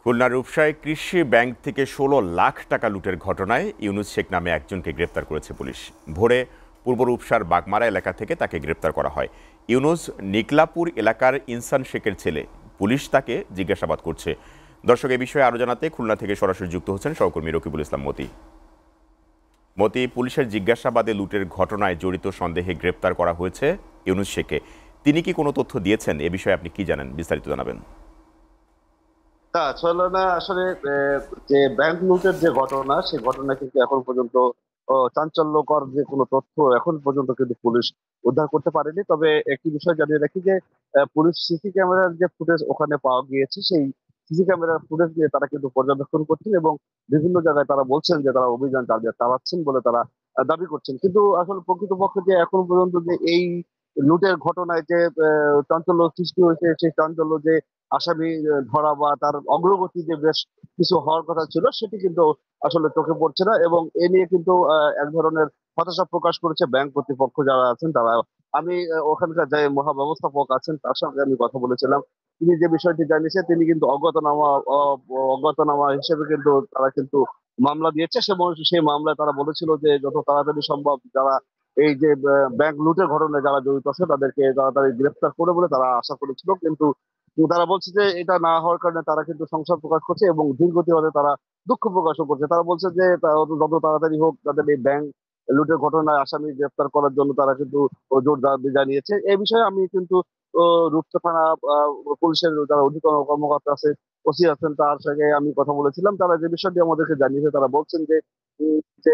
খুলনার রূপসায় কৃষি ব্যাংক থেকে ১৬ লাখ টাকা লুটের ঘটনায় ইউনুস শেখ নামে একজনকে গ্রেপ্তার করেছে পুলিশ। ভোরে পূর্ব রূপসার বাগমারা এলাকা থেকে তাকে গ্রেপ্তার করা হয়। ইউনুস নিকলাপুর এলাকার ইনসান শেখের ছেলে। পুলিশ তাকে জিজ্ঞাসাবাদ করছে। দর্শক, এ বিষয়ে আরও জানাতে খুলনা থেকে সরাসরি যুক্ত হচ্ছেন সহকর্মী রকিবুল ইসলাম মতি। মতি, পুলিশের জিজ্ঞাসাবাদে লুটের ঘটনায় জড়িত সন্দেহে গ্রেপ্তার করা হয়েছে ইউনুস শেখকে। তিনি কি কোনো তথ্য দিয়েছেন? এ বিষয়ে আপনি কি জানেন, বিস্তারিত জানাবেন। আসলে না আসলে যে ব্যাংক লুটের যে ঘটনা সেই ঘটনা কিন্তু এখন পর্যন্ত চাঞ্চল্যকর যে কোনো তথ্য এখন পর্যন্ত কিন্তু পুলিশ উদ্ধার করতে পারেনি। তবে একটি বিষয় জানিয়ে রাখি যে পুলিশ সিসি ক্যামেরার যে ফুটেজ ওখানে পাওয়া গিয়েছে সেই সিসি ক্যামেরার ফুটেজ দিয়ে তারা কিন্তু পর্যবেক্ষণ করছেন এবং বিভিন্ন জায়গায় তারা বলছেন যে তারা অভিযান চালাচ্ছেন বলে তারা দাবি করছেন। কিন্তু আসলে প্রকৃতপক্ষে যে এখন পর্যন্ত যে এই লুটের ঘটনায় যে চাঞ্চল্য সৃষ্টি হয়েছে সেই চাঞ্চল্য যে আসামি ধরা বা তার অগ্রগতি যে বেশ কিছু হওয়ার কথা ছিল সেটি কিন্তু আসলে চোখে পড়ছে না এবং এ নিয়ে কিন্তু এক ধরনের হতাশা প্রকাশ করেছে ব্যাংক কর্তৃপক্ষ যারা আছেন তারা। আমি ওখানকার যে মহাব্যবস্থাপক আছেন তার সঙ্গে আমি কথা বলেছিলাম। তিনি যে বিষয়টি জানিয়েছেন তিনি কিন্তু অজ্ঞাতনামা হিসেবে কিন্তু তারা কিন্তু মামলা দিয়েছে এবং সেই মামলায় তারা বলেছিল যে যত তাড়াতাড়ি সম্ভব যারা এই যে ব্যাংক লুটের ঘটনায় যারা জড়িত আছে তাদেরকে তাড়াতাড়ি গ্রেফতার করে বলে তারা আশা করেছিল। কিন্তু তারা বলছে যে এটা না হওয়ার কারণে তারা কিন্তু সংশয় প্রকাশ করছে এবং দীর্ঘদিনে তারা দুঃখ প্রকাশও করছে। তারা বলছে যে যত তাড়াতাড়ি হোক তাদের এই ব্যাংক লুটের ঘটনায় আসামি গ্রেফতার করার জন্য তারা কিন্তু জোর দাবি জানিয়েছে। এই বিষয়ে আমি কিন্তু রূপসা থানা পুলিশের যারা অধিকর্ম কর্মকর্তা আছে, ওসি আছেন তার সঙ্গে আমি কথা বলেছিলাম। তারা যে বিষয়টি আমাদেরকে জানিয়েছে তারা বলছেন যে উম, যে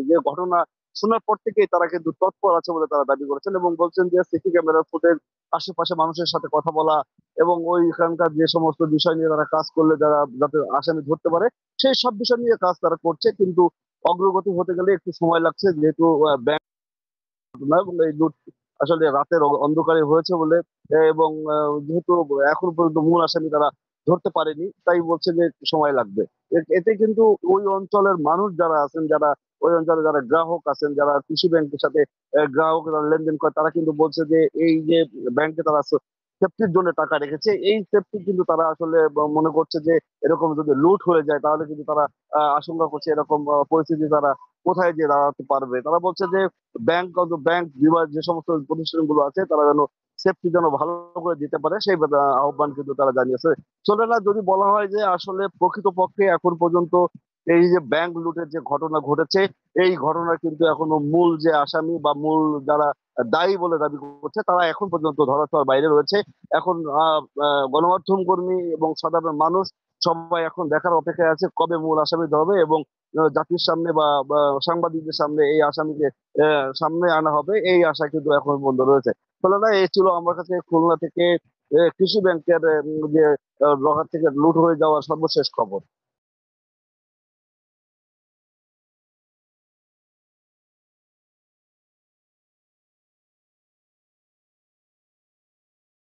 যে ঘটনা শোনার পর থেকেই তারা কিন্তু তৎপর আছে বলে তারা দাবি করেছেন এবং বলছেন যে সিসি ক্যামেরার ফুটেজ, আশেপাশে মানুষের সাথে কথা বলা এবং ওইখানকার যে সমস্ত বিষয় নিয়ে তারা কাজ করলে যারা যাতে আসামি ধরতে পারে সেই সব বিষয় নিয়ে কাজ তারা করছে। কিন্তু অগ্রগতি হতে গেলে একটু সময় লাগছে যেহেতু ব্যাংক না এবং এই লুট আসলে রাতের অন্ধকারে হয়েছে বলে এবং যেহেতু এখন পর্যন্ত মূল আসামি তারা ধরতে পারেনি তাই বলছে যে একটু সময় লাগবে। এতে কিন্তু ওই অঞ্চলের মানুষ যারা আছেন, যারা ওই অঞ্চলে যারা গ্রাহক আছেন, যারা কৃষি ব্যাংকের সাথে গ্রাহক যারা লেনদেন করে তারা কিন্তু বলছে যে এই যে ব্যাংকে তারা সেফটির জন্য টাকা রেখেছে এই সেফটি কিন্তু তারা আসলে মনে করছে যে এরকম যদি লুট হয়ে যায় তাহলে কিন্তু তারা আশঙ্কা করছে এরকম পরিস্থিতি তারা কোথায় গিয়ে দাঁড়াতে পারবে। তারা বলছে যে ব্যাংক বিভাগ যে সমস্ত প্রতিষ্ঠানগুলো আছে তারা যেন সেফটি যেন ভালো করে দিতে পারে সেই আহ্বান কিন্তু তারা জানিয়েছে। চলে না যদি বলা হয় যে আসলে প্রকৃতপক্ষে এখন পর্যন্ত এই যে ব্যাংক লুটের যে ঘটনা ঘটেছে এই ঘটনার কিন্তু এখনো মূল যে আসামি বা মূল যারা দায়ী বলে দাবি করছে তারা এখন পর্যন্ত ধরাছোঁয়ার বাইরে রয়েছে। এখন গণমাধ্যম কর্মী এবং সাধারণ মানুষ সবাই এখন দেখার অপেক্ষায় আছে কবে মূল আসামি ধরবে এবং জাতির সামনে বা সাংবাদিকদের সামনে এই আসামিকে সামনে আনা হবে এই আশা কিন্তু এখন পর্যন্ত রয়েছে। ফলে না এই ছিল আমার কাছে খুলনা থেকে কৃষি ব্যাংকের যে লকার থেকে লুট হয়ে যাওয়ার সর্বশেষ খবর।